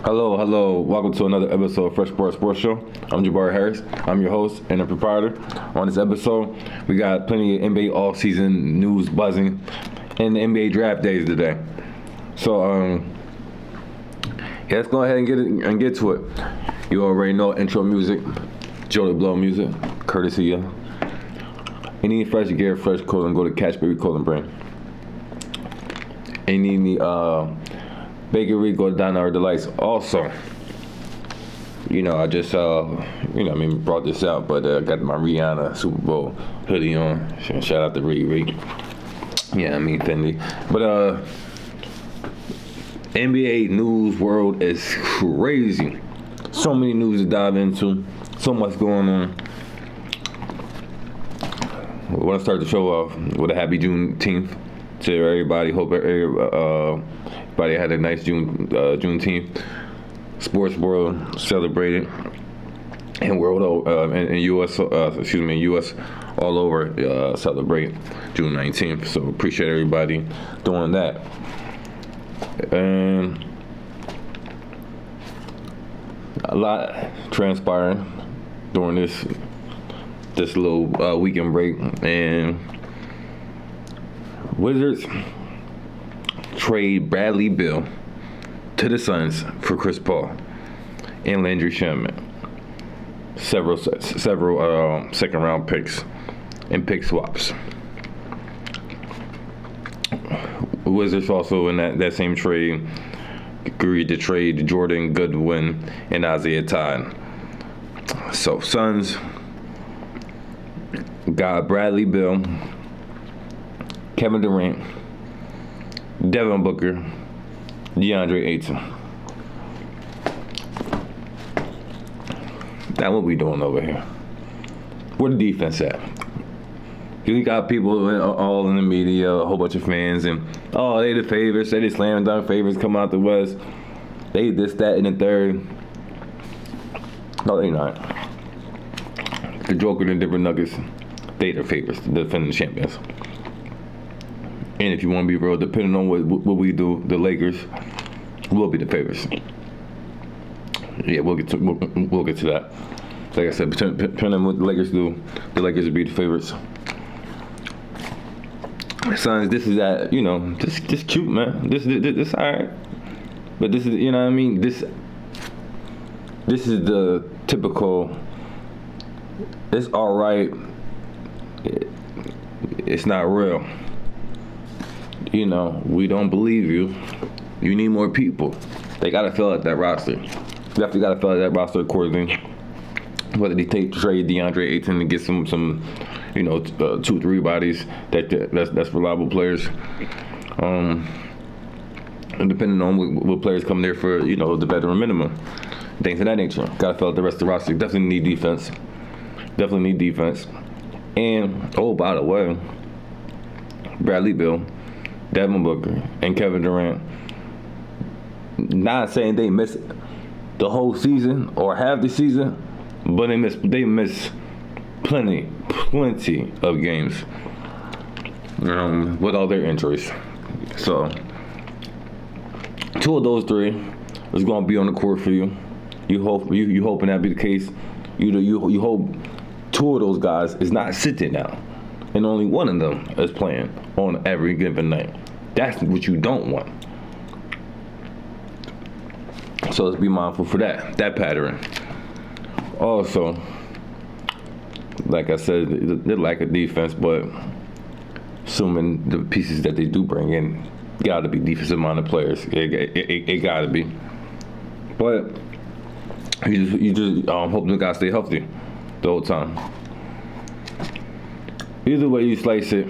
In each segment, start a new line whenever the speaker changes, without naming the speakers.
Hello. Welcome to another episode of Fresh Sports Show. I'm Jabari Harris. I'm your host and the proprietor. On this episode, we got plenty of NBA off-season news buzzing and the NBA draft days today. So, let's go ahead and get to it. You already know intro music, Joey Blow music, courtesy of. You need fresh gear, fresh clothing, go to Catch Baby Clothing Brand. And you need bakery, go down our delights. Also, I just brought this out, but I got my Rihanna Super Bowl hoodie on. Shout out to Riri. Fendi. But NBA news world is crazy. So many news to dive into. So much going on. I want to start the show off with a happy Juneteenth to everybody. Hope everybody had a nice Juneteenth. Sports world celebrated, and U.S. U.S. all over celebrate June 19th. So appreciate everybody doing that. And a lot transpiring during this little weekend break, and Wizards trade Bradley Beal to the Suns for Chris Paul and Landry Shamet. Several second round picks and pick swaps. Wizards also in that same trade agreed to trade Jordan Goodwin and Isaiah Todd. So Suns got Bradley Beal, Kevin Durant, Devin Booker, DeAndre Ayton. Now what we doing over here? Where the defense at? You got people all in the media, a whole bunch of fans, and they the favorites, they the slam dunk favorites come out the West. They this, that, and the third. No, they not. The Joker and the Denver Nuggets, they the favorites, the defending champions. And if you want to be real, depending on what we do, the Lakers will be the favorites. Yeah, we'll get to that. Like I said, depending on what the Lakers do, the Lakers will be the favorites. Suns, this is that, just cute, man. This all right. But this is, what I mean? This is the typical, it's all right. It's not real. We don't believe you. You need more people. They gotta fill out that roster. Definitely gotta fill out that roster accordingly. Whether they trade DeAndre Ayton to get some 2-3 bodies that's reliable players. And depending on what players come there for, the veteran minimum, things of that nature. Gotta fill out the rest of the roster. Definitely need defense. And by the way, Bradley Beal, Devin Booker, and Kevin Durant. Not saying they missed the whole season or half the season, but they missed plenty of games with all their injuries. So 2 of those 3 is going to be on the court for you. You hoping that be the case. You hope 2 of those guys is not sitting down, and only one of them is playing on every given night. That's what you don't want. So let's be mindful for that pattern. Also, like I said, the lack of defense, but assuming the pieces that they do bring in, got to be defensive-minded players. It got to be. But you just hope the guys stay healthy the whole time. Either way you slice it,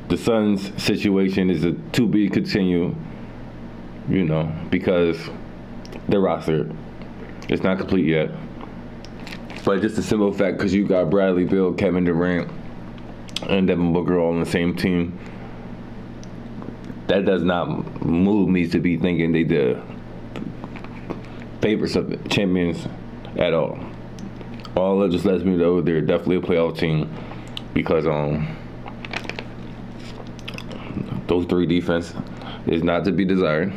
the Suns' situation is a to be continue, because their roster is not complete yet. But just a simple fact, because you got Bradley Beal, Kevin Durant, and Devin Booker all on the same team, that does not move me to be thinking they the favorites of the champions at all. All that just lets me know they're definitely a playoff team, because those 3 defense is not to be desired.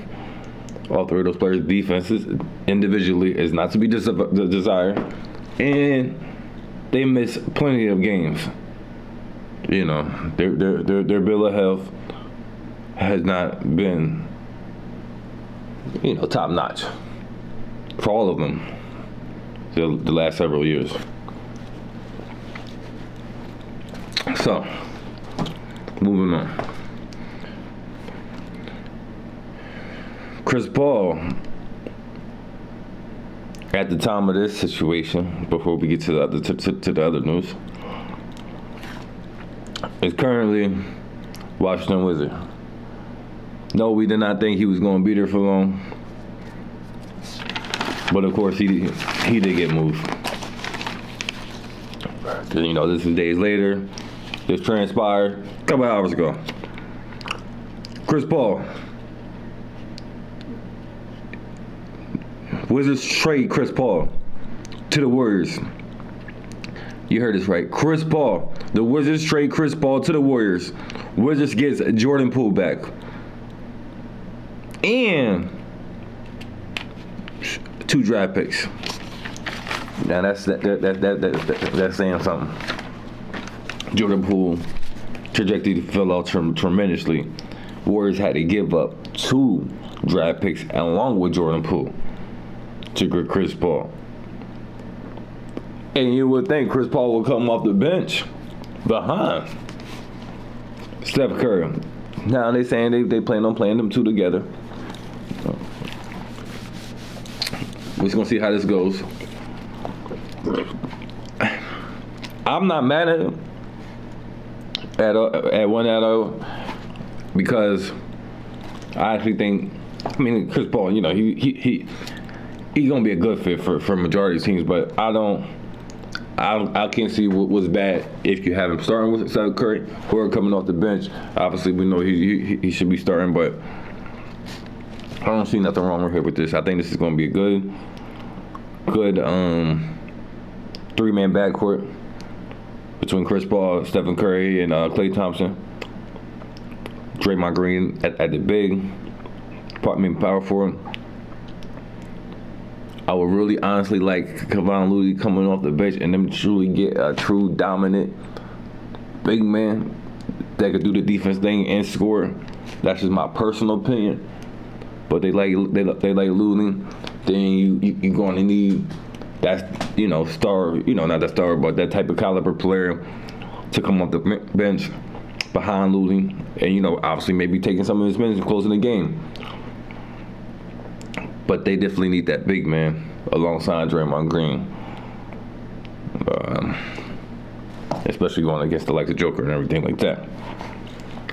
All three of those players' defenses individually is not to be desired, and they miss plenty of games. You know, their bill of health has not been, top notch for all of them the last several years. So, moving on. Chris Paul, at the time of this situation, before we get to the other news, is currently Washington Wizard. No, we did not think he was going to be there for long, but of course he did get moved. This is days later. This transpired a couple hours ago. Chris Paul. Wizards trade Chris Paul to the Warriors. You heard this right. Chris Paul. The Wizards trade Chris Paul to the Warriors. Wizards gets Jordan Poole back. And 2 draft picks. Now that's saying something. Jordan Poole trajectory fell off tremendously. Warriors had to give up 2 draft picks along with Jordan Poole to get Chris Paul. And you would think Chris Paul would come off the bench behind Steph Curry. Now they saying they plan on playing them 2 together. We're just gonna see how this goes. I'm not mad at him at all because I actually think, Chris Paul, he he's gonna be a good fit for majority of teams, but I can't see what's bad if you have him starting with Steph Curry or coming off the bench. Obviously, we know he should be starting, but I don't see nothing wrong with this. I think this is gonna be a good 3-man backcourt between Chris Paul, Stephen Curry, and Klay Thompson. Draymond Green at the big, power forward. I would really honestly like Kevon Looney coming off the bench and them truly get a true dominant big man that could do the defense thing and score. That's just my personal opinion. But they like Looney. Then you're going to need that star, not that star, but that type of caliber player to come off the bench behind Looney, and obviously maybe taking some of his minutes and closing the game. But they definitely need that big man alongside Draymond Green, especially going against the likes of Joker and everything like that.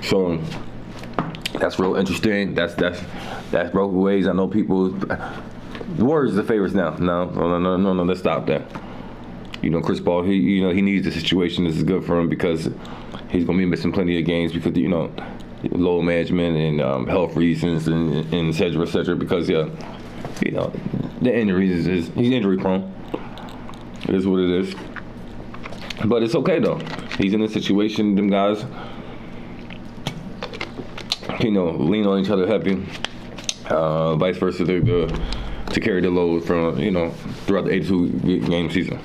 So that's real interesting. That's broke ways. I know people. The Warriors are the favorites now. No. Let's stop that. Chris Paul. He needs the situation. This is good for him because he's gonna be missing plenty of games because low management and health reasons and et cetera, because the injuries is he's injury prone. It is what it is. But it's okay though. He's in a situation. Them guys, lean on each other heavy. Vice versa, to carry the load from throughout the 82 game season.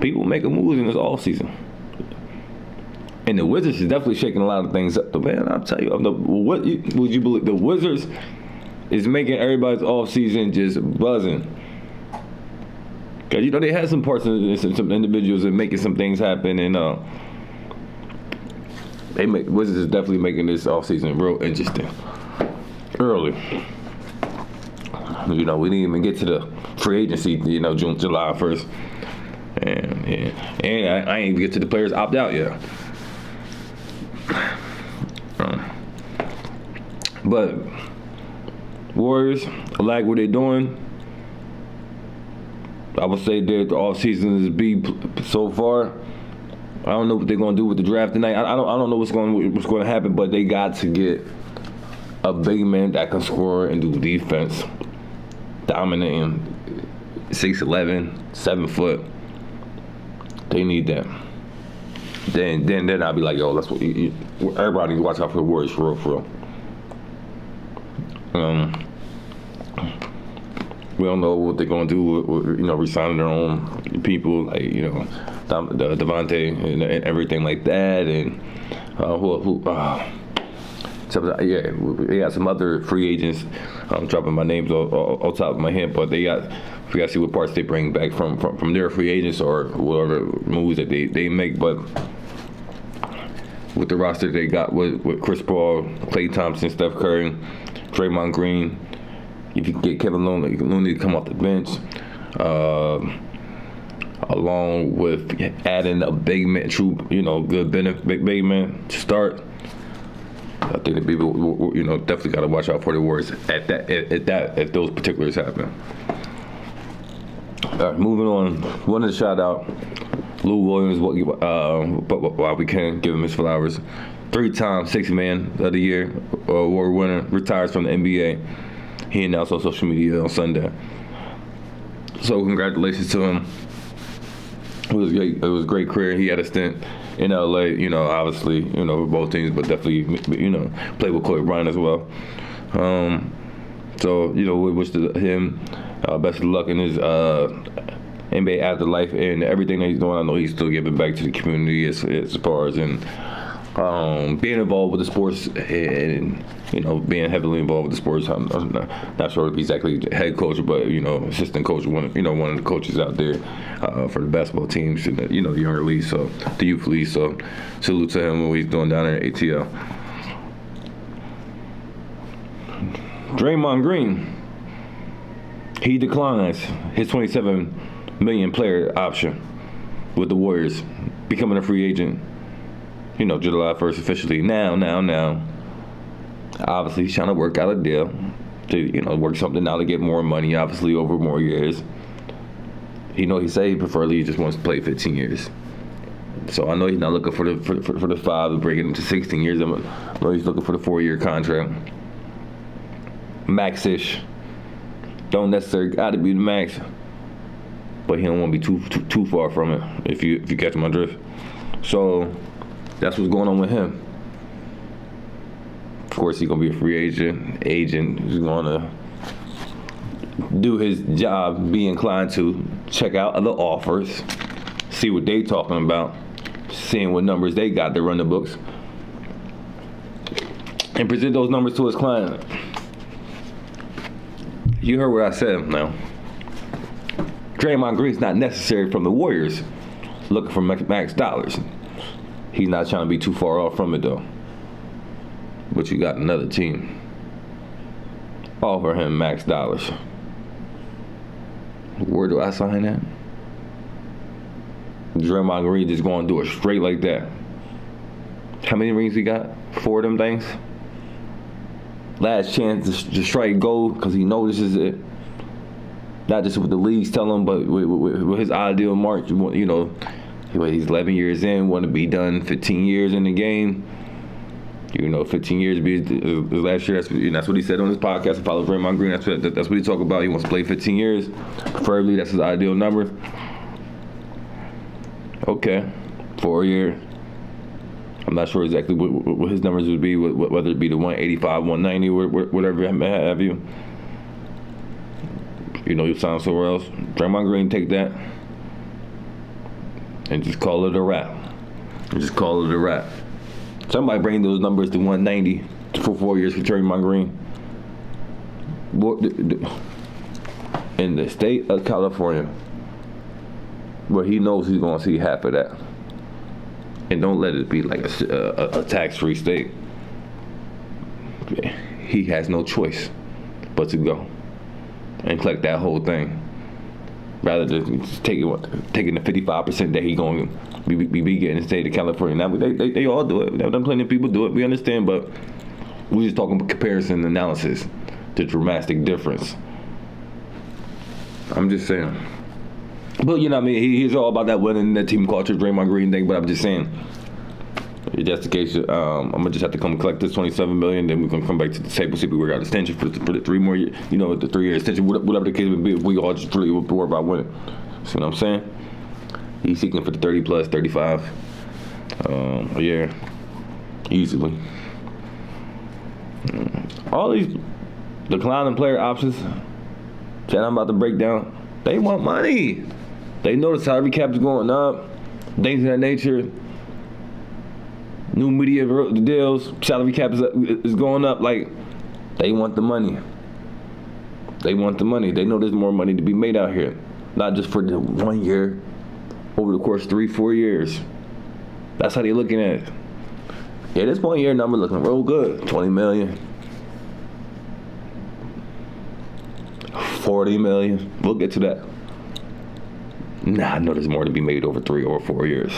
People making moves in this off season. And the Wizards is definitely shaking a lot of things up. Man, I'll tell you, what would you believe? The Wizards is making everybody's off season just buzzing. Cause they had some parts of some individuals and making some things happen, and Wizards is definitely making this off season real interesting. Early, we didn't even get to the free agency, July 1st, and I ain't even get to the players opt out yet. But Warriors, I like what they're doing. I would say that the offseason is B so far. I don't know what they're gonna do with the draft tonight. I don't know what's going to happen, but they got to get a big man that can score and do defense, dominating, 6'11", 7 foot. They need that. then I'll be like, yo, that's what everybody watch out for the Warriors for real. We don't know what they're gonna do with resigning their own people, like Devontae and everything like that, and they got some other free agents. I'm dropping my names on top of my head, but we got to see what parts they bring back from their free agents or whatever moves that they make. But with the roster they got with Chris Paul, Klay Thompson, Steph Curry, Draymond Green, if you can get Kevin Looney to come off the bench, along with adding a big man, good big man to start. I think the people, definitely got to watch out for the Warriors if those particulars happen. All right, moving on. Wanted to shout out Lou Williams, while we can give him his flowers. 3-time Sixth Man of the Year award winner, retires from the NBA. He announced on social media on Sunday. So congratulations to him. It was great. It was a great career. He had a stint in LA, obviously, with both teams, but definitely, played with Kobe Bryant as well. So, we wish him best of luck in his NBA afterlife and everything that he's doing. I know he's still giving back to the community as far as being involved with the sports and being heavily involved with the sports. I'm not sure if he's exactly the head coach, but assistant coach, one of the coaches out there for the basketball teams and the younger league, so the youth league. So salute to him what he's doing down there at ATL. Draymond Green, he declines his $27 million player option with the Warriors, becoming a free agent. July 1st officially. Now. Obviously, he's trying to work out a deal to, work something out to get more money, obviously, over more years. He said he preferably just wants to play 15 years. So I know he's not looking for the 5 to bring it into 16 years. I know he's looking for the 4-year contract. Max-ish. Don't necessarily got to be the max, but he don't want to be too far from it, if you catch my drift. So that's what's going on with him. Of course, he's going to be a free agent. He's going to do his job, be inclined to check out other offers, see what they talking about, seeing what numbers they got to run the books, and present those numbers to his client. You heard what I said now. Draymond Green's not necessary from the Warriors looking for max dollars. He's not trying to be too far off from it, though. But you got another team offer him max dollars. Where do I sign that? Draymond Green just going to do it straight like that. How many rings he got? 4 of them things? Last chance to strike gold because he knows this is it. Not just what the leagues tell him, but with his ideal mark. He's 11 years in, want to be done 15 years in the game. 15 years be his last year. That's what he said on his podcast. I follow Draymond Green. That's what he talk about. He wants to play 15 years. Preferably, that's his ideal number. Okay, 4 year. I'm not sure exactly what his numbers would be, whether it be the 185, 190, whatever have you. You sign somewhere else. Draymond Green, take that and just call it a wrap. Somebody bring those numbers to 190 for 4 years for Draymond Green. In the state of California, where he knows he's going to see half of that. And don't let it be like a tax-free state. He has no choice but to go and collect that whole thing, rather than just taking the 55% that he going to be getting in the state of California. Now they all do it. Plenty of people do it. We understand, but we're just talking about comparison analysis, the dramatic difference. I'm just saying. But he's all about that winning, that team culture, Draymond Green thing. But I'm just saying, if that's the case, I'm gonna just have to come collect this $27 million. Then we can come back to the table, see if we work out extension for the 3 more years. The 3-year extension, whatever the case would be. We all just really worry about winning. See what I'm saying? He's seeking for the 30 plus, 35. Yeah, easily. All these declining player options that I'm about to break down, they want money. They know the salary cap is going up, things of that nature. New media deals, salary cap is going up. Like, they want the money. They want the money. They know there's more money to be made out here. Not just for the 1 year, over the course of 3-4 years. That's how they're looking at it. Yeah, this 1 year number looking real good. 20 million. 40 million. We'll get to that. Nah, I know there's more to be made over 3 or 4 years.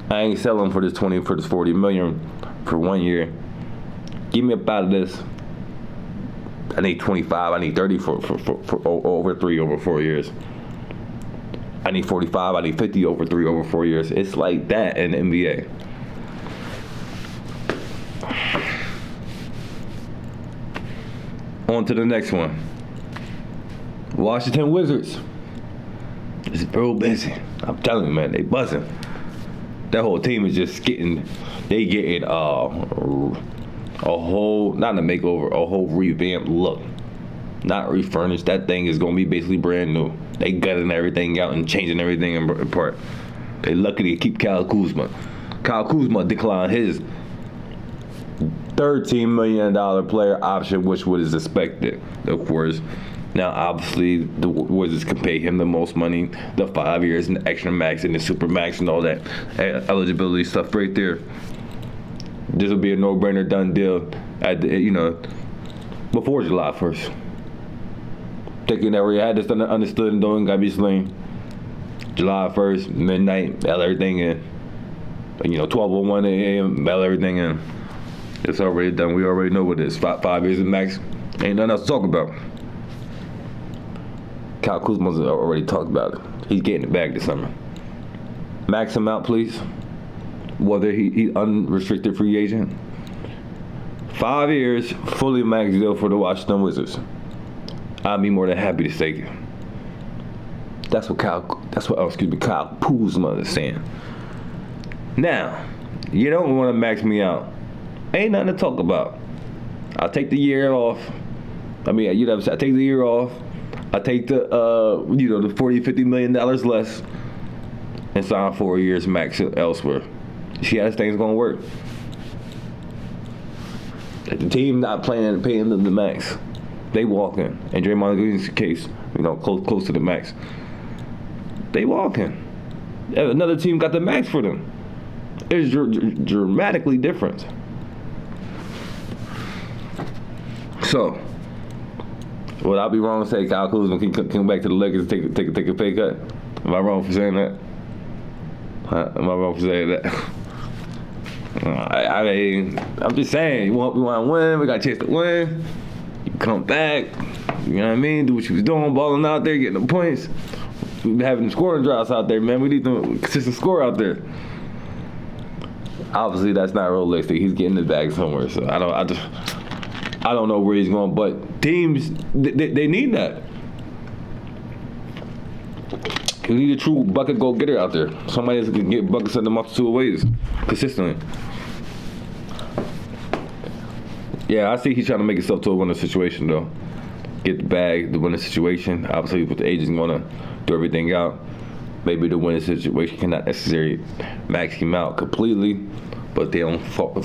I ain't selling for this 40 million for 1 year. Give me up out of this. I need 25. I need 30 for over 3 over 4 years. I need 45. I need 50 over 3 over 4 years. It's like that in the NBA. On to the next one. Washington Wizards. It's real busy. I'm telling you, man, they buzzing. That whole team is just getting a whole, not a makeover, a whole revamped look. Not refurnished. That thing is going to be basically brand new. They gutting everything out and changing everything apart. They lucky to keep Kyle Kuzma. Kyle Kuzma declined his $13 million player option, which was expected, of course. Now, obviously, the Wizards can pay him the most money, the 5 years and the extra max and the super max and all that eligibility stuff right there. This will be a no-brainer, done deal at the, before July 1st. Thinking that we had this understood and doing gotta be sling. July 1st, midnight, mail everything in. 12:01 a.m., mail everything in. It's already done. We already know what it is. 5 years and max. Ain't nothing else to talk about. Kyle Kuzma's already talked about it. He's getting it back this summer. Max him out, please. Whether he unrestricted free agent. 5 years, fully max deal for the Washington Wizards. I'd be more than happy to take it. That's what Kyle Kuzma is saying. Now, you don't want to max me out. Ain't nothing to talk about. I'll take the year off. I take the year off. I take the the $40, $50 million less and sign 4 years max elsewhere. See how this thing's gonna work. If the team not planning to pay them the max, they walk in. And Draymond Green's case, close to the max. They walk in. If another team got the max for them, it's dramatically different. So, would I be wrong to say Kyle Kuzma can come back to the Lakers and take a pay cut? Am I wrong for saying that? Am I wrong for saying that? I'm just saying, we want to win. We got a chance to win. You come back. You know what I mean? Do what you was doing, balling out there, getting the points. We've been having scoring droughts out there, man. We need the consistent score out there. Obviously, that's not realistic. He's getting the bag somewhere, so I don't know where he's going, but teams, they need that. You need a true bucket go-getter out there. Somebody that can get buckets in the multitude of ways consistently. Yeah, I see he's trying to make himself to a winning situation, though. Get the bag, the winning situation. Obviously, with the agents going to do everything out, maybe the winning situation cannot necessarily max him out completely, but they don't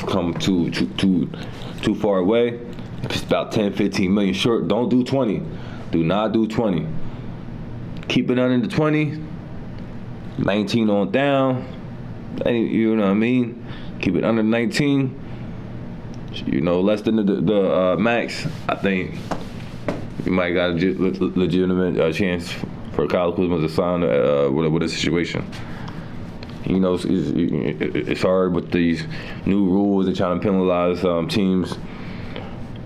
come too far away. If it's about 10, 15 million short, don't do 20. Do not do 20. Keep it under the 20. 19 on down. You know what I mean? Keep it under 19. Less than the max. I think you might got a legitimate chance for Kyle Kuzma to sign with a situation. It's hard with these new rules and trying to penalize teams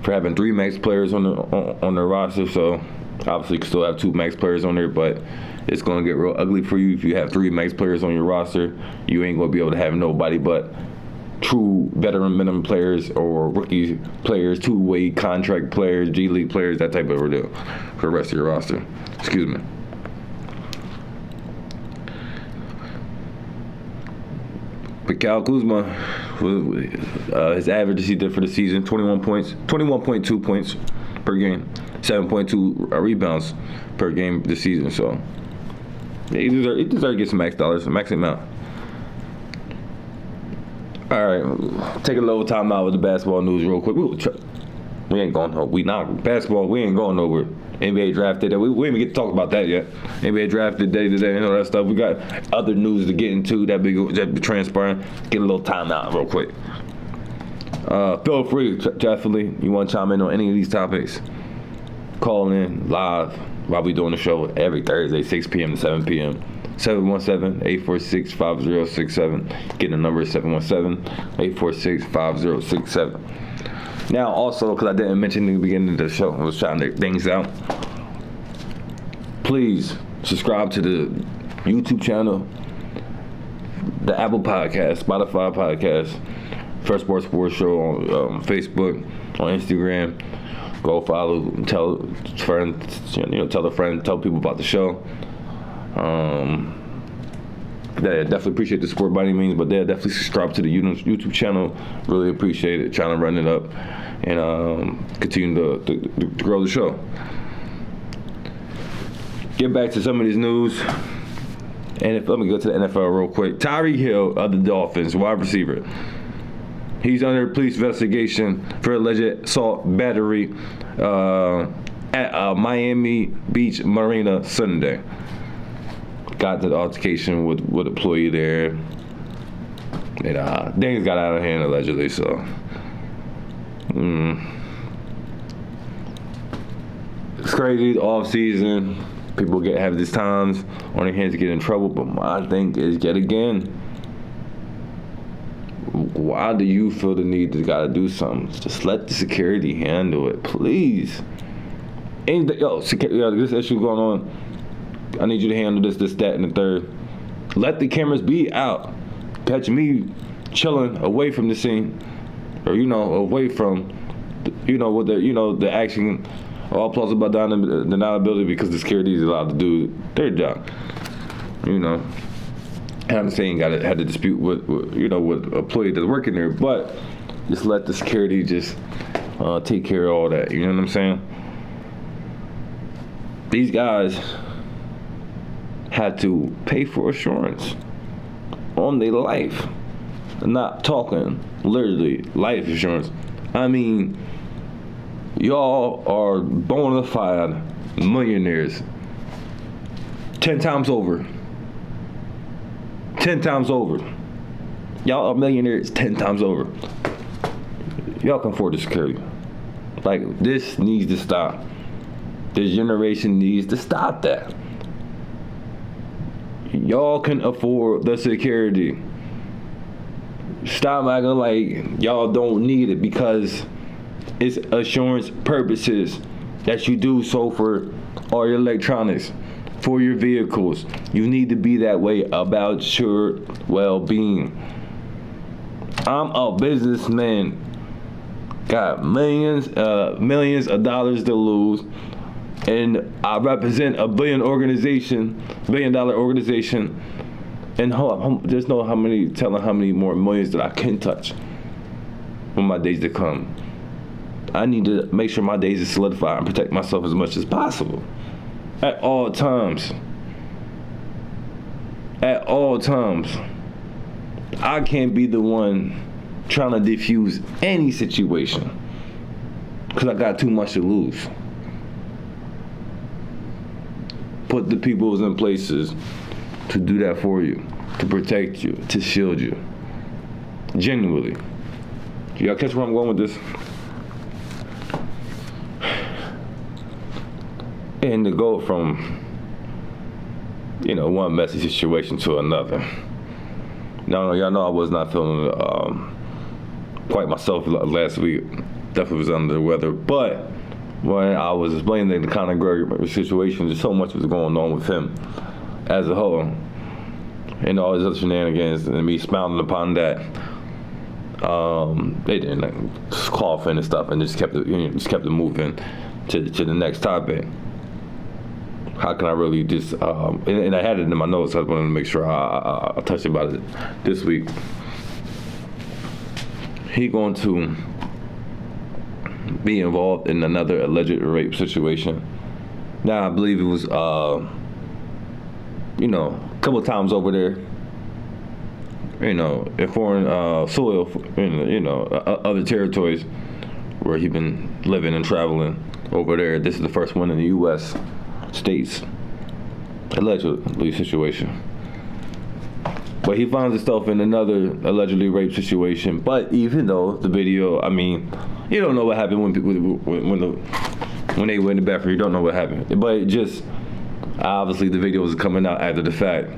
for having 3 max players on their roster. So obviously you can still have 2 max players on there, but it's going to get real ugly for you if you have 3 max players on your roster. You ain't going to be able to have nobody but true veteran minimum players or rookie players, 2-way contract players, G League players, that type of deal for the rest of your roster. Excuse me. But Cal Kuzma, his average he did for the season, 21 points, 21.2 points per game, 7.2 rebounds per game this season. So yeah, he deserves to get some max dollars, max amount. All right, take a little time out with the basketball news real quick. We ain't going nowhere. We ain't going nowhere. NBA draft day. We didn't even get to talk about that yet. NBA draft day today and all that stuff. We got other news to get into that be transpiring. Get a little time out real quick. Feel free, definitely. You want to chime in on any of these topics? Call in live while we doing the show every Thursday, 6 p.m. to 7 p.m. 717-846-5067. Get the number 717-846-5067. Now, also, because I didn't mention in the beginning of the show, I was trying to things out. Please subscribe to the YouTube channel, the Apple Podcast, Spotify Podcast, First Sports Show on Facebook, on Instagram. Go follow, tell a friend, tell people about the show. They definitely appreciate the support by any means, but they'll definitely subscribe to the YouTube channel. Really appreciate it. Trying to run it up and continue to grow the show. Get back to some of this news. And let me go to the NFL real quick. Tyreek Hill of the Dolphins, wide receiver. He's under police investigation for alleged assault battery at Miami Beach Marina Sunday. Got to the altercation with an employee there. And things got out of hand allegedly, so. It's crazy, off season. People have these times on their hands to get in trouble, but my thing is, yet again, why do you feel the need to gotta do something? Just let the security handle it, please. This issue going on. I need you to handle this, that, and the third. Let the cameras be out. Catch me chilling away from the scene, or away from, the action. All plausible deniability because the security is allowed to do their job. I'm saying had to dispute with with employee that's working there, but just let the security just take care of all that. You know what I'm saying? These guys had to pay for insurance on their life. I'm not talking literally life insurance. I mean, y'all are bona fide millionaires 10 times over. 10 times over. Y'all are millionaires 10 times over. Y'all can afford the security. Like, this needs to stop. This generation needs to stop that. Y'all can afford the security. Stop acting like y'all don't need it because it's assurance purposes that you do so for all your electronics, for your vehicles. You need to be that way about your well-being. I'm a businessman. Got millions of dollars to lose. And I represent a $1 billion organization. And there's no telling how many more millions that I can touch when my days to come. I need to make sure my days are solidified and protect myself as much as possible. At all times. At all times. I can't be the one trying to diffuse any situation because I got too much to lose. Put the people in places to do that for you, to protect you, to shield you. Genuinely. Y'all catch where I'm going with this? And to go from, one messy situation to another. Now, y'all know I was not feeling quite myself last week. Definitely was under the weather. But when I was explaining the Conor McGregor situation, just so much was going on with him as a whole. And all his other shenanigans, and me smiling upon that. They didn't coughing and stuff, and just kept it moving to the next topic. How can I really just and I had it in my notes. So I wanted to make sure I touched about it this week. he going to be involved in another alleged rape situation. Now I believe it was a couple of times over there, in foreign soil, in other territories where he been living and traveling over there. This is the first one in the U.S. states, allegedly situation. But he finds himself in another allegedly rape situation. But even though the video, I mean, you don't know what happened when they were in the bathroom. You don't know what happened. But it just, obviously the video was coming out after the fact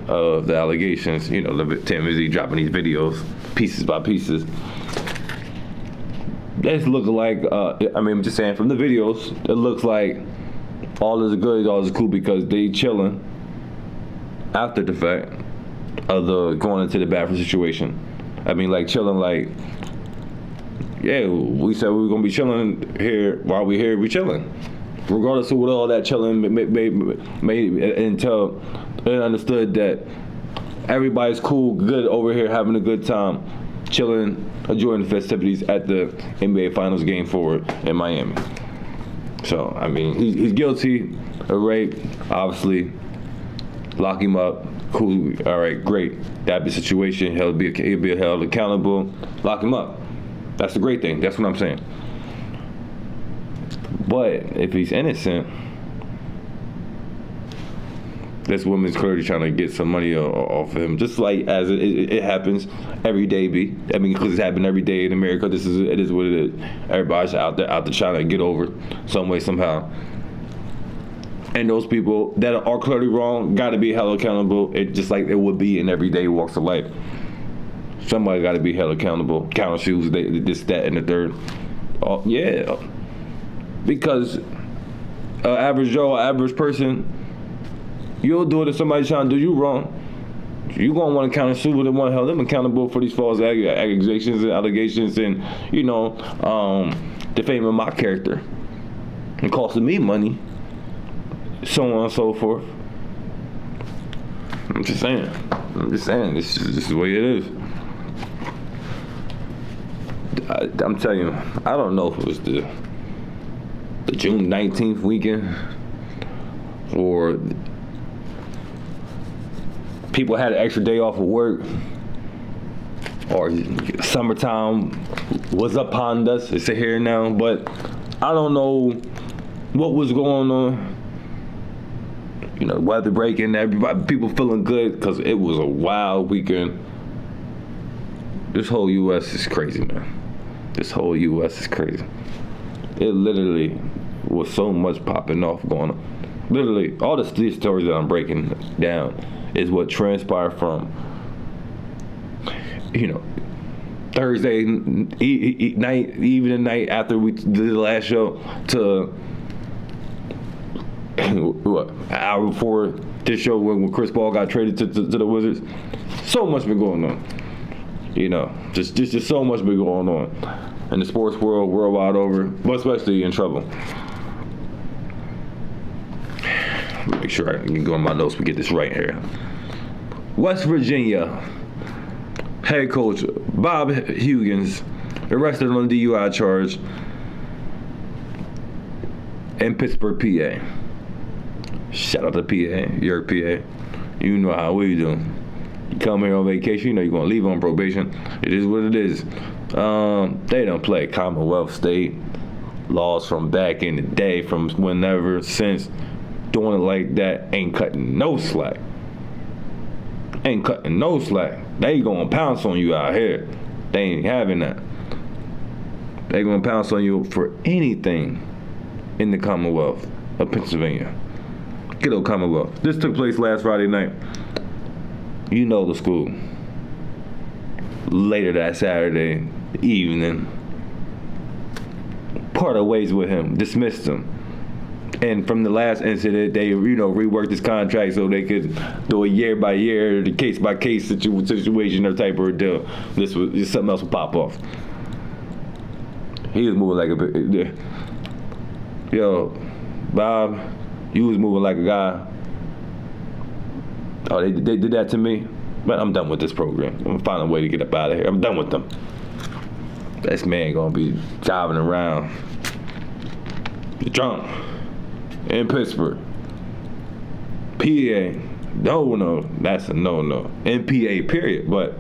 of the allegations. TMZ dropping these videos pieces by pieces. This looks like, I'm just saying, from the videos, it looks like all is good, all is cool, because they chilling after the fact of the going into the bathroom situation. Chilling like, yeah, we said we were going to be chilling here. While we're here, we chilling. Regardless of what all that chilling made until they understood that everybody's cool, good over here, having a good time, chilling, enjoying the festivities at the NBA Finals Game 4 in Miami. So, he's guilty of rape, obviously. Lock him up. Cool. All right, great. That'd be a situation. He'll be held accountable. Lock him up. That's the great thing. That's what I'm saying. But if he's innocent, this woman's clearly trying to get some money off of him, just like as it happens every day. Because it's happening every day in America. It is what it is. Everybody's out there trying to get over some way, somehow. And those people that are clearly wrong got to be held accountable. It just like it would be in everyday walks of life. Somebody got to be held accountable. Counter shoes, this, that, and the third. Yeah, because average Joe, average person, you'll do it if somebody's trying to do you wrong. You're going to want to counter sue and want to hold them accountable for these false accusations and allegations and, defaming my character and costing me money, so on and so forth. I'm just saying. This is the way it is. I'm telling you, I don't know if it was the June 19th weekend or people had an extra day off of work, or summertime was upon us. It's here now, but I don't know what was going on. Weather breaking, everybody, people feeling good because it was a wild weekend. This whole U.S. is crazy, man. This whole U.S. is crazy. It literally was so much popping off going on. Literally, all these stories that I'm breaking down is what transpired from, Thursday night, evening night after we did the last show to what, an hour before this show when Chris Paul got traded to the Wizards. So much been going on. Just so much been going on in the sports world, worldwide over, but especially in trouble. Make sure I can go in my notes. We get this right here. West Virginia head coach Bob Huggins arrested on a DUI charge in Pittsburgh, PA. Shout out to PA, your PA. You know how we do. You come here on vacation, you're going to leave on probation. It is what it is. They don't play Commonwealth State laws from back in the day, from whenever, since. Doing it like that ain't cutting no slack. Ain't cutting no slack. They gonna pounce on you out here. They ain't having that. They gonna pounce on you for anything in the Commonwealth of Pennsylvania. Good old Commonwealth. This took place last Friday night. You know the school. Later that Saturday evening, parted ways with him, dismissed him. And from the last incident, they reworked his contract so they could do a year by year, the case by case situation or type of deal. This was something else would pop off. He was moving like a yo, Bob. You was moving like a guy. Oh, they did that to me. Man, I'm done with this program. I'm gonna find a way to get up out of here. I'm done with them. this man gonna be driving around drunk in Pittsburgh. PA, no, that's a no. NPA, period. But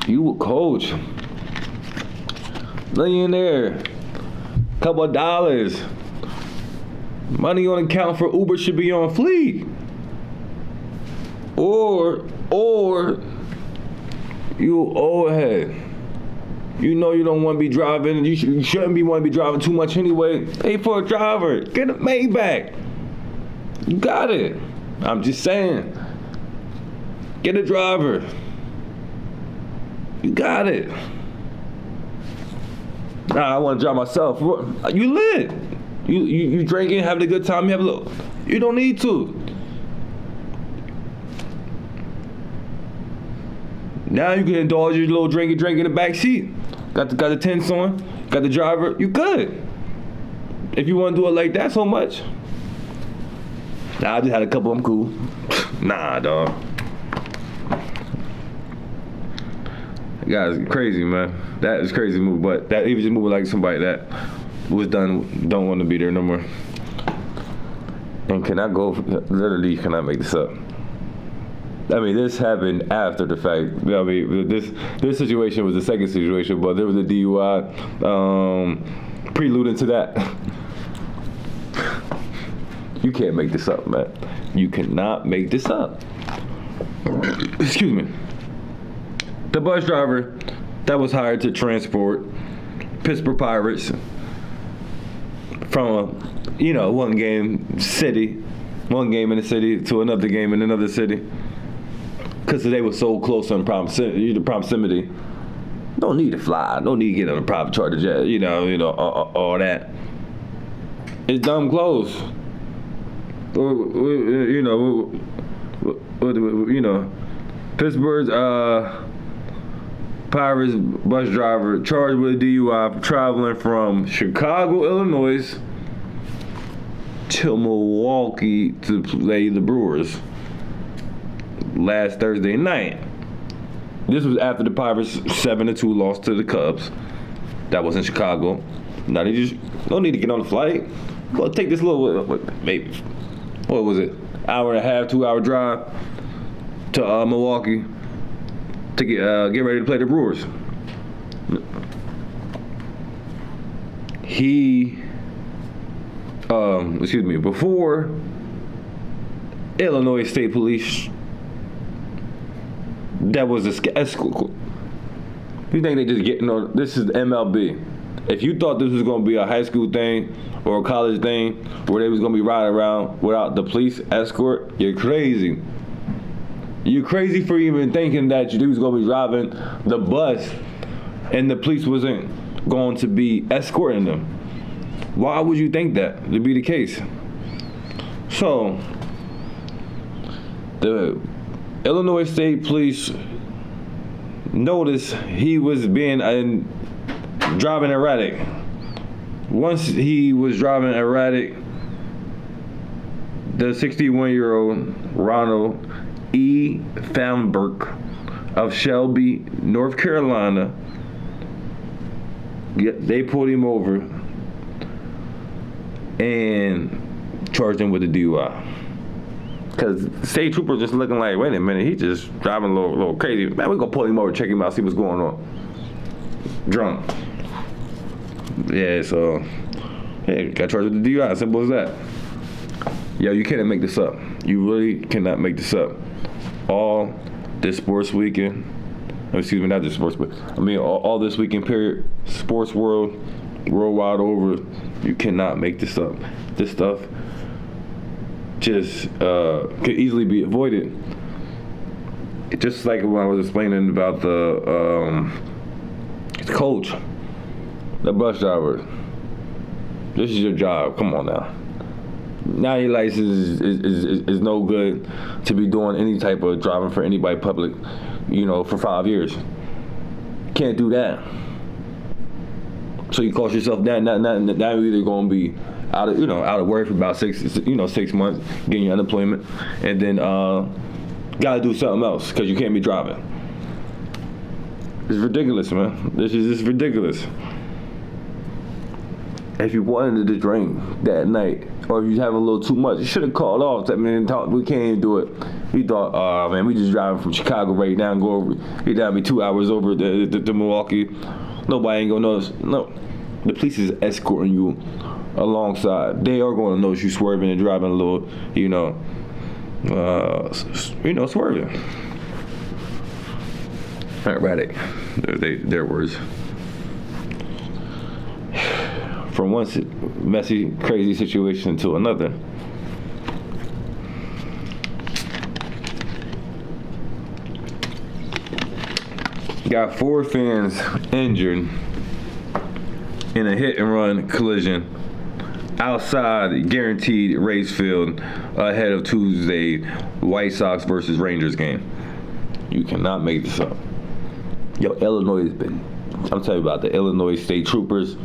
you a coach, millionaire, couple of dollars, money on account for Uber should be on fleek. Or you old head. You know you don't want to be driving. You shouldn't be want to be driving too much anyway. Pay for a driver. Get a Maybach. You got it. I'm just saying. Get a driver. You got it. Nah, I want to drive myself. You lit. You drinking, having a good time. You have a little. You don't need to. Now you can indulge your little drink in the back seat. Got the tents on. Got the driver. You good. If you want to do it like that so much. Nah, I just had a couple. I'm cool. Nah, dog. That guy's crazy, man. That is crazy move. But that he was just moving like somebody that was don't want to be there no more. And can I go? Literally, can I make this up? I mean, this happened after the fact. I mean, this situation was the second situation, but there was a DUI preluding to that. You can't make this up, man. You cannot make this up. Excuse me. The bus driver that was hired to transport Pittsburgh Pirates from one game in the city to another game in another city. Because they were so close in proximity. Don't need to fly. Don't need to get on a private charter jet. All that. It's dumb close. Pittsburgh's Pirates bus driver charged with a DUI for traveling from Chicago, Illinois to Milwaukee to play the Brewers last Thursday night. This was after the Pirates 7-2 loss to the Cubs. That was in Chicago. Now they just don't need to get on the flight. Go take this little, maybe, what was it? Hour and a half, 2 hour drive to Milwaukee to get ready to play the Brewers. Before Illinois State Police, that was a escort. You think they just getting on? This is MLB. If you thought this was going to be a high school thing or a college thing where they was going to be riding around without the police escort, you're crazy. You're crazy for even thinking that you was going to be driving the bus and the police wasn't going to be escorting them. Why would you think that to be the case? So, the Illinois State Police noticed he was driving erratic. Once he was driving erratic, the 61-year-old Ronald E. Famberg of Shelby, North Carolina, they pulled him over and charged him with a DUI. Because state trooper just looking like, wait a minute, he just driving a little crazy. Man, we're going to pull him over, check him out, see what's going on. Drunk. Yeah, so, hey, got charged with the DUI. Simple as that. Yo, you can't make this up. You really cannot make this up. All this sports weekend, excuse me, not this sports, but I mean all this weekend period, sports worldwide over, you cannot make this up. This stuff just could easily be avoided. Just like when I was explaining about the coach, the bus driver. This is your job. Come on now. Now your license is no good to be doing any type of driving for anybody public, for 5 years. Can't do that. So you cost yourself that. Now you're either going to be out of work for about 6 months, getting your unemployment, and then got to do something else because you can't be driving. It's ridiculous, man. This is just ridiculous. If you wanted to drink that night, or if you have a little too much, you should have called off. That man, we can't even do it. We thought, oh man, we just driving from Chicago right now and go over. He down be 2 hours over to Milwaukee. Nobody ain't gonna notice. No, the police is escorting you alongside. They are gonna notice you swerving and driving a little, swerving. Erratic. Their words. From one messy, crazy situation to another. Got 4 fans injured in a hit-and-run collision outside Guaranteed Race Field ahead of Tuesday White Sox versus Rangers game. You cannot make this up. Yo, Illinois has been, I'm telling you about the Illinois State Troopers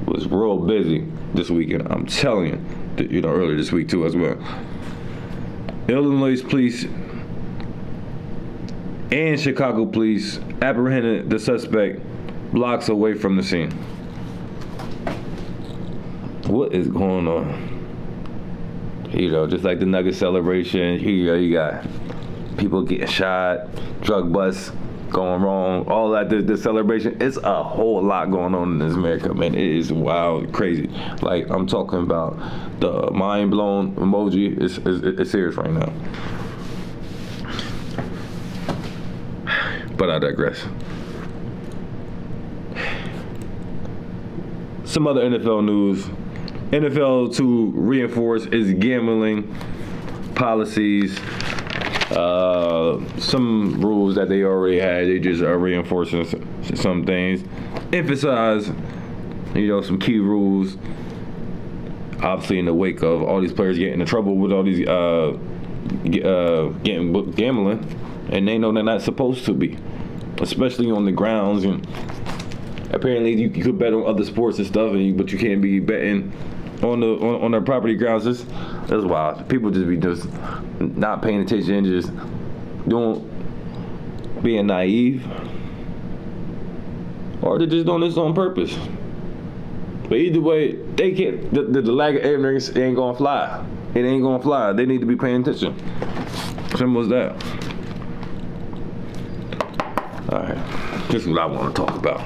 was real busy this weekend. I'm telling you, earlier this week too as well. Illinois police and Chicago police apprehended the suspect blocks away from the scene. What is going on? Just like the Nugget celebration, you got people getting shot, drug busts going wrong, all that, the celebration. It's a whole lot going on in this America, man. It is wild, crazy. Like, I'm talking about the mind blown emoji. It's serious right now. But I digress. Some other NFL news. NFL to reinforce its gambling policies. Some rules that they already had, they just are reinforcing some things. Emphasize, some key rules. Obviously, in the wake of all these players getting in trouble with all these getting booked gambling, and they know they're not supposed to be, especially on the grounds. And apparently, you could bet on other sports and stuff, but you can't be betting on their property grounds. That's wild. People just be not paying attention, just being naive, or they're just doing this on purpose. But either way, they can't. The lack of ignorance ain't gonna fly. It ain't gonna fly. They need to be paying attention. Simple as that. All right, this is what I want to talk about.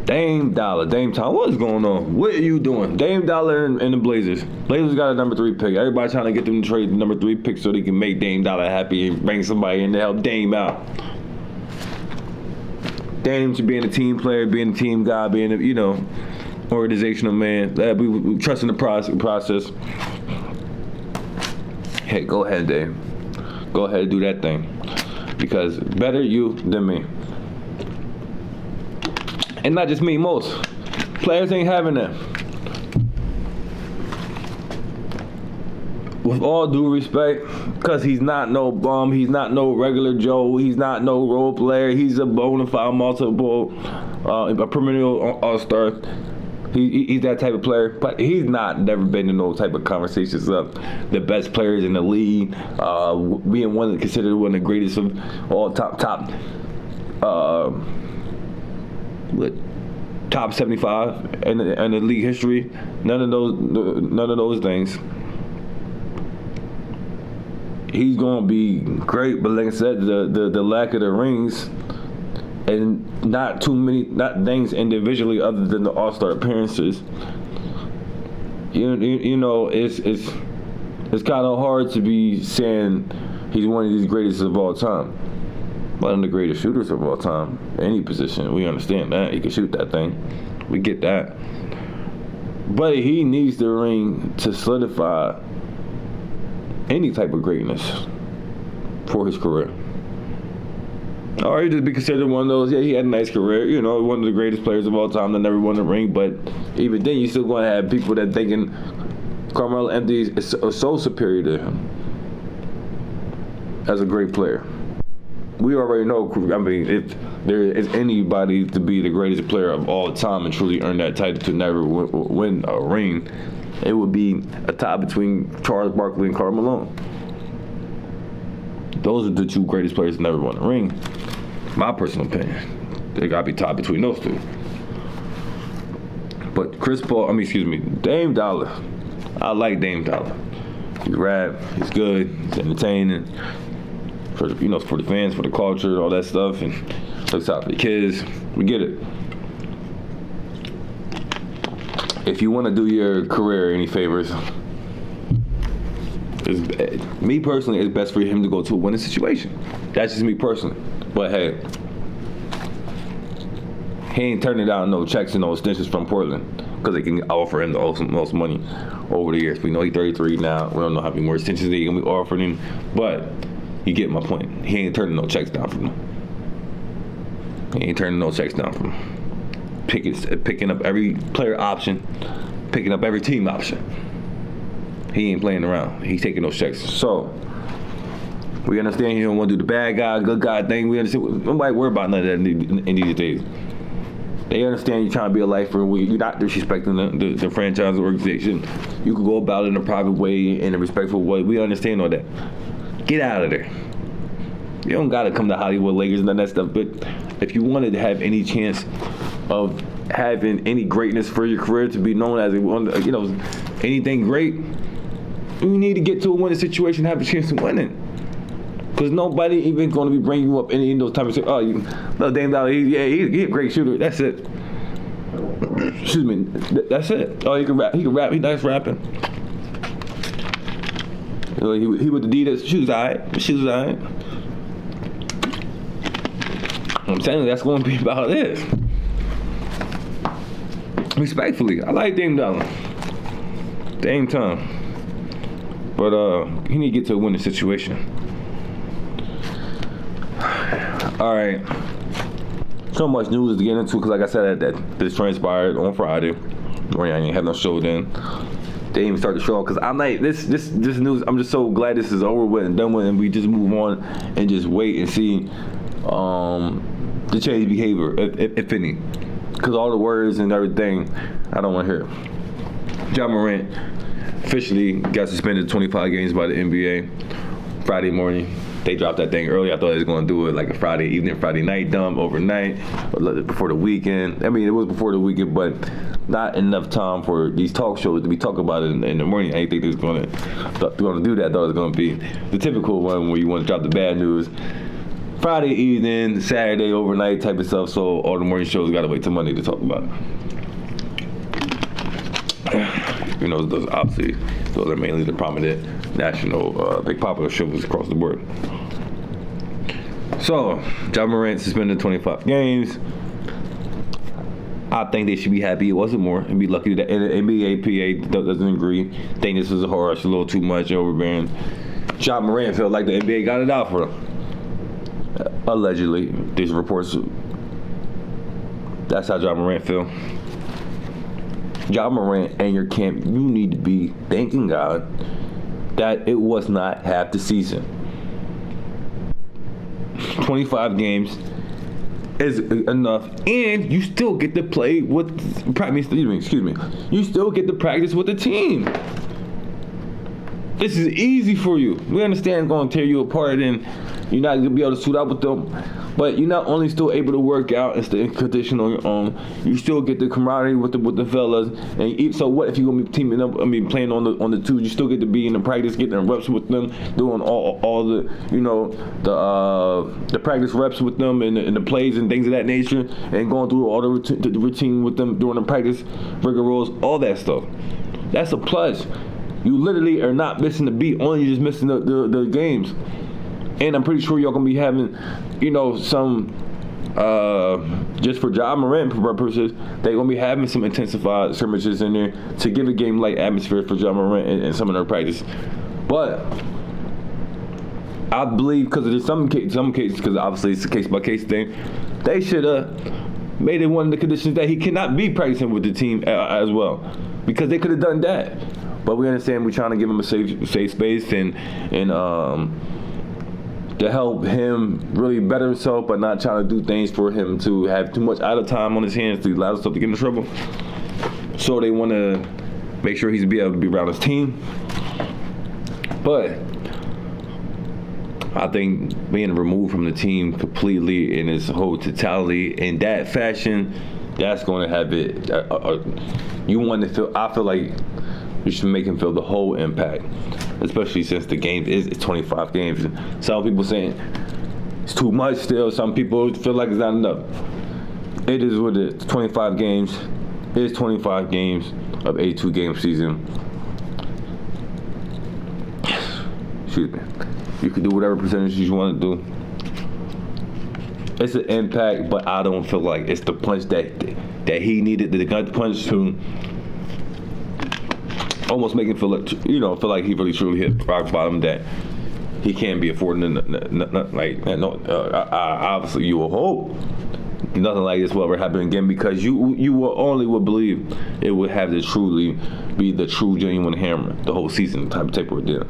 Dame Time, what is going on? What are you doing? Dame Dollar and the Blazers. Blazers got a number 3 pick. Everybody trying to get them to trade the number 3 pick so they can make Dame Dollar happy and bring somebody in to help Dame out. Dame should being a team player, being a team guy, being a, organizational man. We trust in the process. Hey, go ahead, Dame. Go ahead and do that thing. Because better you than me. And not just me, most players ain't having that. With all due respect, because he's not no bum, he's not no regular Joe, he's not no role player, he's a bona fide multiple, a perennial all-star. He's that type of player, but he's never been in those type of conversations of the best players in the league, being considered one of the greatest of all top 75 in the league history. None of those things. He's gonna be great, but like I said, the lack of the rings and not things individually other than the All-Star appearances. It's kind of hard to be saying he's one of these greatest of all time. One of the greatest shooters of all time, any position. We understand that. He can shoot that thing. We get that. But he needs the ring to solidify any type of greatness for his career. Or he just be considered one of those, he had a nice career, one of the greatest players of all time that never won a ring. But even then, you're still going to have people that thinking Carmelo Anthony is so superior to him as a great player. We already know, if there is anybody to be the greatest player of all time and truly earn that title to never win a ring, it would be a tie between Charles Barkley and Karl Malone. Those are the 2 greatest players to never won a ring. My personal opinion. They got to be tied between those two. But Dame Dollar. I like Dame Dollar. He rap, he's good, he's entertaining. For the fans, for the culture, all that stuff, and looks out for the kids. We get it. If you want to do your career any favors, me personally, it's best for him to go to a winning situation. That's just me personally. But hey, he ain't turning down no checks and no extensions from Portland because they can offer him the most money over the years. We know he's 33 now. We don't know how many more extensions they can be offering him, but you get my point. He ain't turning no checks down from him. He ain't turning no checks down from him. Picking up every player option, picking up every team option. He ain't playing around. He's taking those checks. So we understand he don't want to do the bad guy, good guy thing. We understand. Nobody worry about none of that in these days. They understand you're trying to be a lifer. You're not disrespecting the franchise organization. You can go about it in a private way, in a respectful way. We understand all that. Get out of there. You don't got to come to Hollywood Lakers and none of that stuff. But if you wanted to have any chance of having any greatness for your career, to be known as anything great, you need to get to a winning situation, have a chance to win it. Because nobody even going to be bringing you up in those types of, Dame Dollar, he's a great shooter. That's it. Excuse me. That's it. Oh, he can rap. He's nice rapping. He with the Adidas. Shoes alright. I'm telling you, that's going to be about it. Respectfully, I like Dame Dollar. Dame time. But he need to get to a winning situation. All right. So much news to get into because, like I said, that this transpired on Friday. Where I didn't have no show then. They didn't even start the show because I'm like, this news. I'm just so glad this is over with and done with, and we just move on and just wait and see the change behavior, if any. Because all the words and everything, I don't want to hear. Ja Morant officially got suspended 25 games by the NBA Friday morning. They dropped that thing early. I thought they was going to do it like a Friday evening, Friday night dump overnight, before the weekend. I mean, it was before the weekend, but not enough time for these talk shows to be talking about it in the morning. I didn't think they was going to do that. I thought it was going to be the typical one where you want to drop the bad news Friday evening, Saturday overnight type of stuff. So all the morning shows got to wait till Monday to talk about it. Those obviously, those are mainly the prominent national, big popular shows across the board. So, Ja Morant suspended 25 games. I think they should be happy it wasn't more and be lucky that the NBA PA doesn't agree. Think this was a harsh, a little too much, overbearing. Ja Morant felt like the NBA got it out for him. Allegedly, these reports. That's how Ja Morant feel. Ja Morant and your camp, you need to be thanking God that it was not half the season. 25 games is enough, and you still get to play with, excuse me, you still get to practice with the team. This is easy for you. We understand it's going to tear you apart and you're not going to be able to suit up with them. But you're not only still able to work out and stay in condition on your own, you still get the camaraderie with the fellas. And so what if you're gonna be teaming up? Playing on the twos, you still get to be in the practice, getting the reps with them, doing all the the practice reps with them and the plays and things of that nature, and going through all the routine with them during the practice rigorouss, all that stuff. That's a plus. You literally are not missing the beat, only just missing the games. And I'm pretty sure y'all gonna be having, some just for Ja Morant purposes, they're gonna be having some intensified scrimmages in there to give a game-like atmosphere for Ja Morant and some of their practice. But I believe because there's some cases, because obviously it's a case-by-case thing, they should have made it one of the conditions that he cannot be practicing with the team as well, because they could have done that. But we understand we're trying to give him a safe space and to help him really better himself, but not trying to do things for him to have too much idle time on his hands to allow himself to get in trouble. So they want to make sure he's be able to be around his team. But I think being removed from the team completely in its whole totality in that fashion, that's going to have it. You want to feel. I feel like you should make him feel the whole impact, especially since the game is 25 games. Some people saying it's too much still. Some people feel like it's not enough. It is what it is. 25 games. It's 25 games of a 2-game season. Excuse me. You can do whatever percentages you want to do. It's an impact, but I don't feel like it's the punch that he needed. The gut punch to almost make him feel like he really truly hit rock bottom. That he can't be affording obviously you will hope nothing like this will ever happen again, because you would believe it would have to truly be the true genuine hammer the whole season type of deal.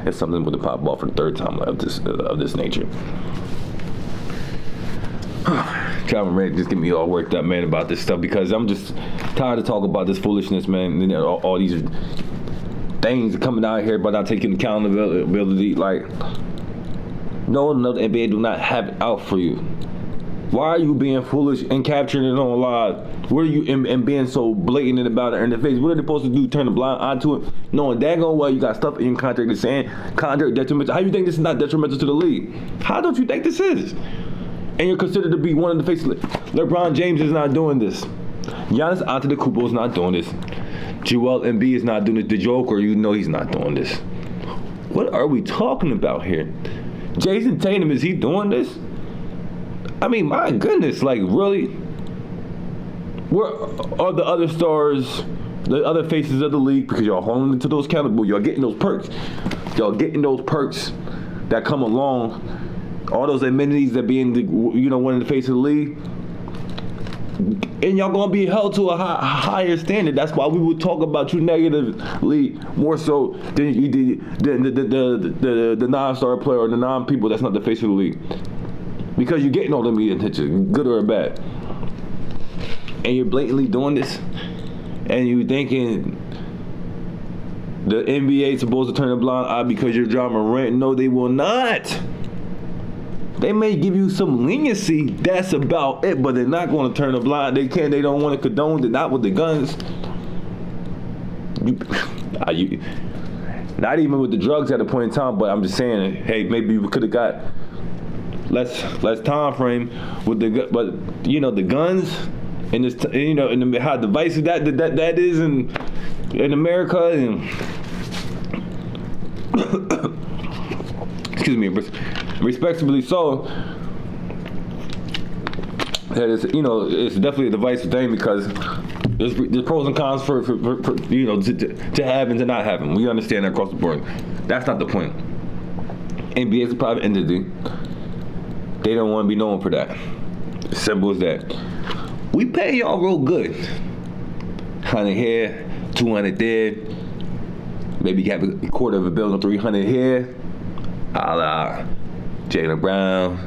It's something with the pop ball for the third time of this nature. Calvin Ray just get me all worked up, man, about this stuff, because I'm just tired of talking about this foolishness, man. And all these things coming out here but not taking accountability. Like, no, the NBA do not have it out for you. Why are you being foolish and capturing it on live? What are you and being so blatant about it in the face? What are they supposed to do? Turn a blind eye to it? Knowing daggone well you got stuff in your contract that's saying contract detrimental. How you think this is not detrimental to the league? How don't you think this is? And you're considered to be one of the faces. LeBron James is not doing this. Giannis Antetokounmpo is not doing this. Joel Embiid is not doing this. The Joker, he's not doing this. What are we talking about here? Jason Tatum, is he doing this? I mean, my goodness, like, really? Where are the other stars, the other faces of the league? Because y'all holding to those accountable. Y'all getting those perks. Y'all getting those perks that come along. All those amenities that being one of the faces of the league. And y'all gonna be held to a higher standard. That's why we would talk about you negatively more so than you did the non-star player or the non-people that's not the face of the league. Because you're getting all the media attention, good or bad. And you're blatantly doing this, and you're thinking the NBA is supposed to turn a blind eye because you're Ja Morant. No, they will not. They may give you some leniency, that's about it, but they're not going to turn a blind. They don't want to condone it, not with the guns. Not even with the drugs at a point in time, but I'm just saying, hey, maybe we could have got less time frame with the guns and this, and how divisive that is in America, and excuse me, respectably so. That is, it's definitely a divisive thing, because there's pros and cons for to have and to not have them. We understand that across the board. That's not the point. NBA is a private entity. They don't want to be known for that. Simple as that. We pay y'all real good. 100 here, 200 there. Maybe you have a quarter of a billion, 300 here. A la Jaylen Brown,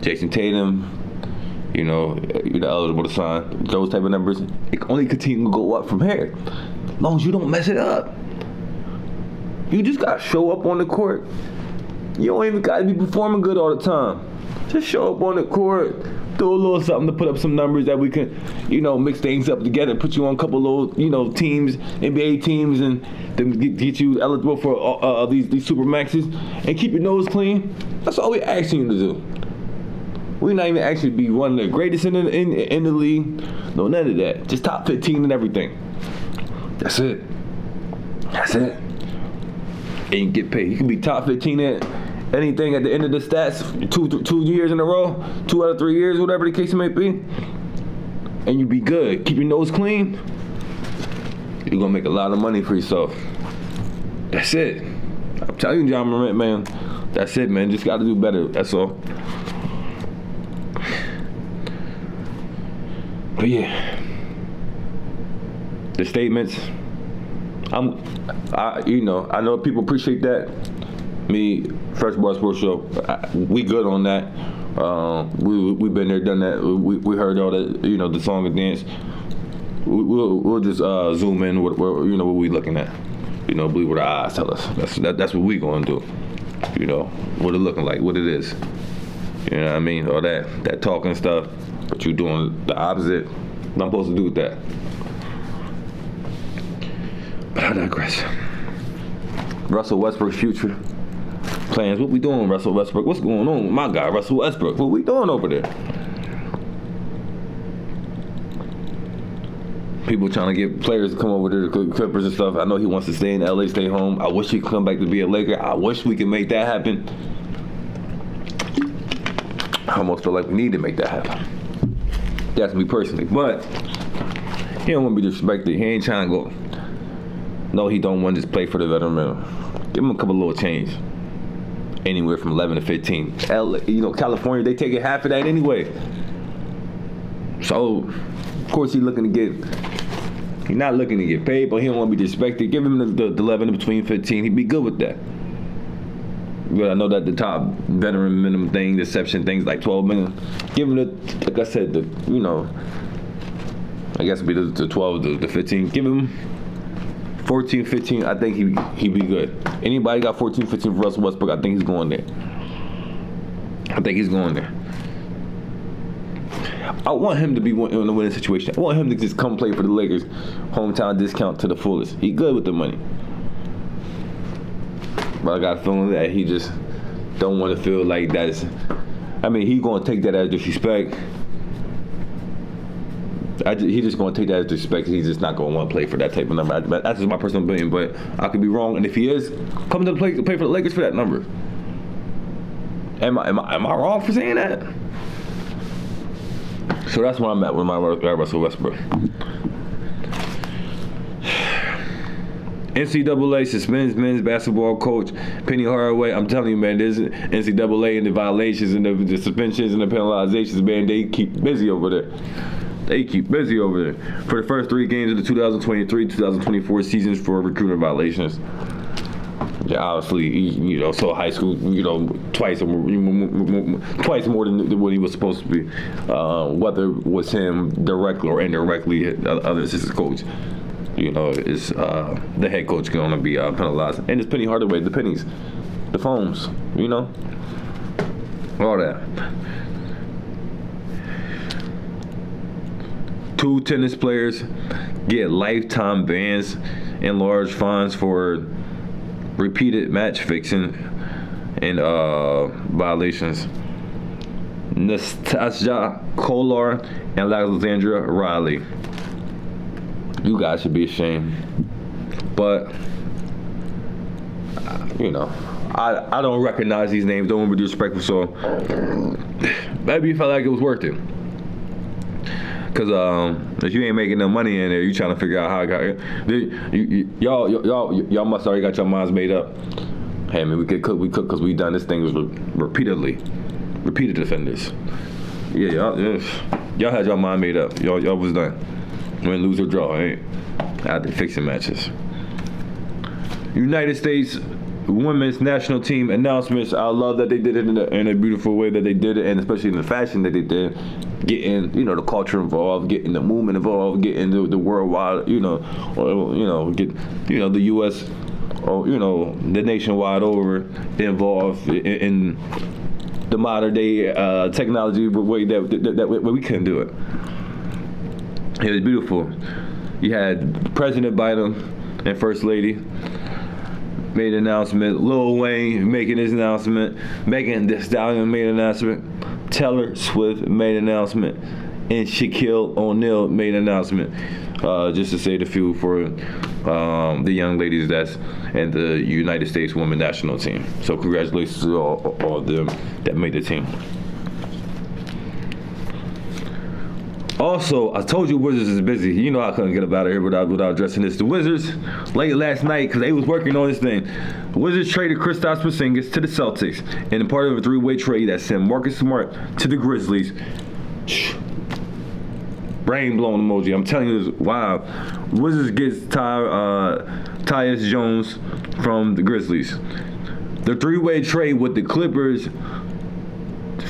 Jason Tatum. You're eligible to sign. Those type of numbers. It can only continue to go up from here, as long as you don't mess it up. You just gotta show up on the court. You don't even gotta be performing good all the time. Just show up on the court, do a little something to put up some numbers that we can, mix things up together, put you on a couple little, teams, NBA teams, and then get you eligible for these super maxes, and keep your nose clean. That's all we're asking you to do. We're not even asking you to be one of the greatest in the league. No, none of that. Just top 15 and everything. That's it. And you get paid. You can be top 15 at anything at the end of the stats, two years in a row, 2 out of 3 years, whatever the case may be, and you be good. Keep your nose clean. You're gonna make a lot of money for yourself. That's it. I'm telling you, Ja Morant, man. That's it, man. Just gotta do better. That's all. But yeah, the statements. I know people appreciate that. Me, Fresh Bar Sports Show, we good on that. We've been there, done that. We heard all that, the song and dance. We'll just zoom in what we looking at. Believe what our eyes tell us. That's what we gonna do. You know, what it looking like, what it is. You know what I mean? All that talking stuff, but you doing the opposite. What I'm supposed to do with that? But I digress. Russell Westbrook's future plans. What we doing, Russell Westbrook? What's going on with my guy, Russell Westbrook? What we doing over there? People trying to get players to come over to the Clippers and stuff. I know he wants to stay in LA, stay home. I wish he could come back to be a Laker. I wish we could make that happen. I almost feel like we need to make that happen. That's me personally. But he don't want to be disrespected. He ain't trying to go. No, he don't want to just play for the veteran minimum. Give him a couple little change. Anywhere from 11 to 15. California, they take it half of that anyway. So, of course, he's not looking to get paid, but he don't want to be disrespected. Give him the 11 in between 15. He'd be good with that. But I know that the top veteran minimum thing, the exception things like 12 million. Give him like I said, I guess it'd be the 12, the 15. Give him 14, 15, I think he'd be good. Anybody got 14, 15 for Russell Westbrook, I think he's going there. I want him to be in a winning situation. I want him to just come play for the Lakers. Hometown discount to the fullest. He good with the money. But I got a feeling that he just don't want to feel like that's... he going to take that as disrespect. He just going to take that as disrespect. He's just not going to want to play for that type of number. That's just my personal opinion, but I could be wrong. And if he is, come to play for the Lakers for that number. Am I wrong for saying that? So that's where I'm at with my Russell Westbrook. NCAA suspends men's basketball coach Penny Hardaway. I'm telling you, man, this NCAA and the violations and the suspensions and the penalizations, man, they keep busy over there. For the first 3 games of the 2023-2024 seasons for recruiting violations. Yeah, obviously, so high school, twice more than what he was supposed to be. Whether it was him directly or indirectly, other assistant coach, is the head coach going to be penalized. And it's Penny Hardaway, the pennies, the foams, all that. 2 tennis players get lifetime bans and large fines for repeated match fixing and violations. Nastasia Kolar and Alexandra Riley. You guys should be ashamed. But, I don't recognize these names. Don't want to be disrespectful, so maybe you felt like it was worth it. Because if you ain't making no money in there, you trying to figure out how I got it. Y'all must already got your minds made up. Hey, man, we cook because we done this thing repeated offenders. Yeah, y'all had your mind made up. Y'all was done. Win, lose, or draw, ain't out there fixing matches. United States women's national team announcements. I love that they did it in a beautiful way that they did it, and especially in the fashion that they did. Getting, the culture involved, getting the movement involved, getting the worldwide, get, the U.S. or, the nationwide over involved in the modern day technology way that we couldn't do it. It was beautiful. You had President Biden and First Lady made an announcement. Lil Wayne making his announcement. Megan Thee Stallion made an announcement. Taylor Swift made an announcement. And Shaquille O'Neal made an announcement. Just to say the few for the young ladies that's in the United States women's national team. So congratulations to all of them that made the team. Also, I told you Wizards is busy. You know I couldn't get up out of here without addressing this. The Wizards, late last night, because they was working on this thing, the Wizards traded Kristaps Porzingis to the Celtics and part of a 3-way trade that sent Marcus Smart to the Grizzlies. Brain blown emoji. I'm telling you this. Wow. Wizards gets Tyus Jones from the Grizzlies. The 3-way trade with the Clippers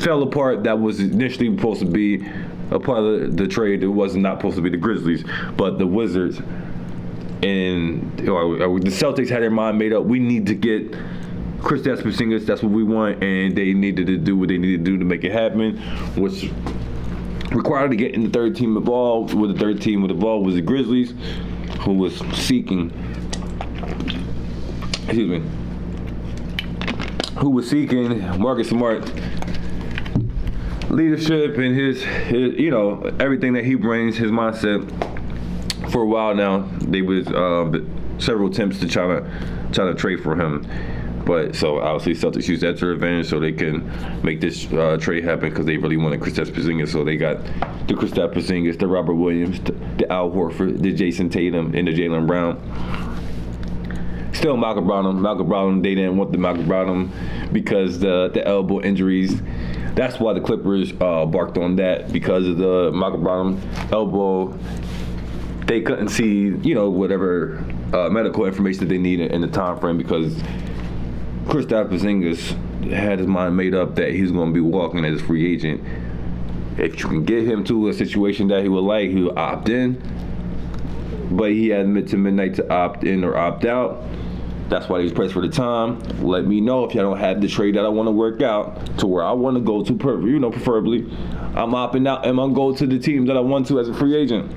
fell apart. That was initially supposed to be a part of the trade. It was not supposed to be the Grizzlies, but the Wizards and the Celtics had their mind made up. We need to get Kristaps Porzingis, that's what we want, and they needed to do what they needed to do to make it happen, which required to get in the third team involved. With the third team involved was the Grizzlies, who was seeking, Marcus Smart leadership and his everything that he brings, his mindset. For a while now, they was several attempts to try to trade for him. But so obviously Celtics used that to their advantage so they can make this trade happen because they really wanted Kristaps Porzingis. So they got the Kristaps Porzingis, the Robert Williams, the Al Horford, the Jason Tatum, and the Jaylen Brown. Still Malcolm Brogdon, they didn't want the Malcolm Brogdon because the elbow injuries. That's why the Clippers barked on that, because of the Malcolm Brogdon elbow. They couldn't see, whatever medical information that they needed in the time frame, because Kristaps Porzingis had his mind made up that he's going to be walking as a free agent. If you can get him to a situation that he would like, he will opt in. But he had mid to midnight to opt in or opt out. That's why he was pressed for the time. Let me know if y'all don't have the trade that I want to work out to where I want to go to, preferably. I'm opting out and I'm going to go to the team that I want to as a free agent.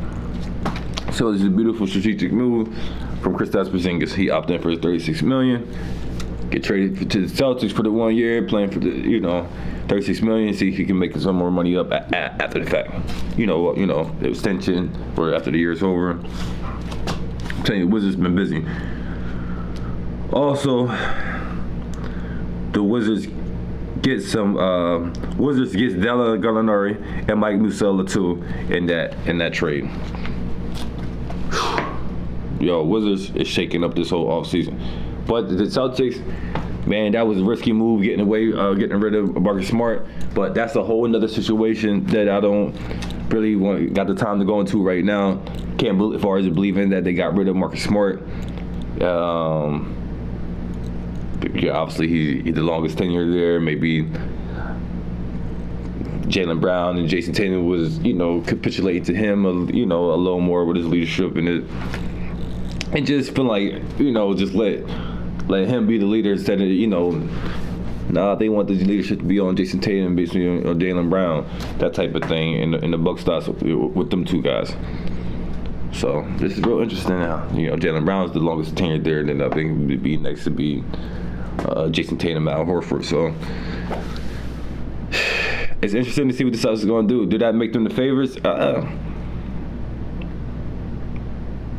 So this is a beautiful strategic move from Kristaps Porzingis. He opted in for his $36 million. Get traded to the Celtics for the 1 year, playing for the $36 million. See if he can make some more money up after the fact. The extension for after the year's over. I'm telling you, Wizards been busy. Also, the Wizards get Della Gallinari and Mike Muscala too in that trade. Wizards is shaking up this whole offseason. But the Celtics, man, that was a risky move, getting rid of Marcus Smart. But that's a whole another situation that I don't really got the time to go into right now. Can't believe, as far as believing that they got rid of Marcus Smart. Obviously he's the longest tenure there. Maybe Jaylen Brown and Jason Tatum was, capitulating to him a little more with his leadership and just feel like, just let him be the leader instead of, they want the leadership to be on Jason Tatum, basically on Jaylen Brown, that type of thing, and the Bucks starts with them two guys. So this is real interesting now. Jaylen Brown is the longest tenured there, and then I think it'd be next to be Jason Tatum, Al Horford. So it's interesting to see what the Celtics are going to do. Did that make them the favorites?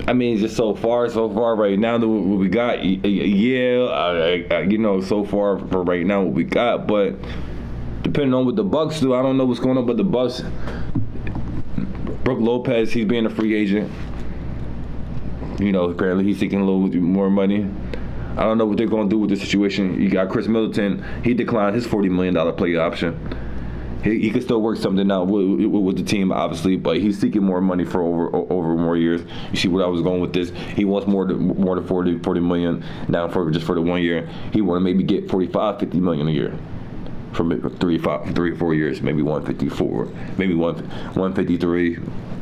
I mean, just so far right now, what we got, so far for right now what we got. But depending on what the Bucks do, I don't know what's going on. But the Bucks, Brook Lopez, he's being a free agent. Apparently he's seeking a little more money. I don't know what they're going to do with the situation. You got Chris Middleton. He declined his $40 million play option. He could still work something out with the team, obviously, but he's seeking more money for over more years. You see where I was going with this? He wants more than 40 million now for the 1 year. He want to maybe get 50 million a year for 3 or 4 years, maybe 154, maybe 153.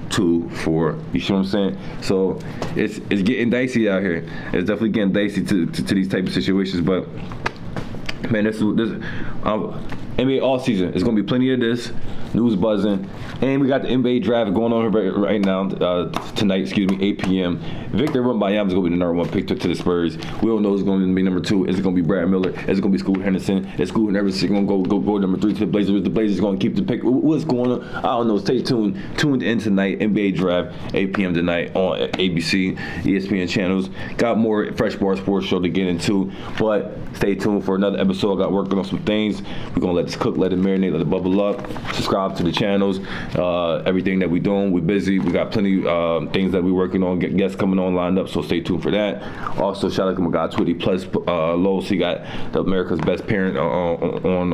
2, 4. You see what I'm saying? So it's getting dicey out here. It's definitely getting dicey to these type of situations. But man, this NBA all season. It's gonna be plenty of this news buzzing, and we got the NBA draft going on right now tonight. 8 p.m. Victor Wembanyama is gonna be the number 1 pick to the Spurs. We don't know who's gonna be number 2. Is it gonna be Brad Miller? Is it gonna be Scoot Henderson? Is Scoot Henderson gonna go number 3 to the Blazers? The Blazers gonna keep the pick? What's going on? I don't know. Stay tuned in tonight. NBA draft 8 p.m. tonight on ABC, ESPN channels. Got more Fresh Bar Sports show to get into, but stay tuned for another episode. I got working on some things. We're gonna let this cook, let it marinate, let it bubble up. Subscribe to the channels. Everything that we're doing, we're busy. We got plenty things that we're working on. Guests coming on lined up, so stay tuned for that. Also, shout out to my guy Twitty Plus Lowe's. He got the America's Best Parent on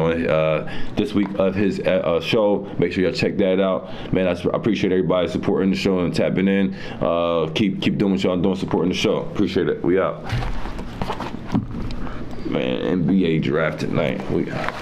this week of his show. Make sure y'all check that out. Man, I appreciate everybody supporting the show and tapping in. Keep doing what y'all doing, supporting the show. Appreciate it. We out. Man, NBA draft tonight. We out.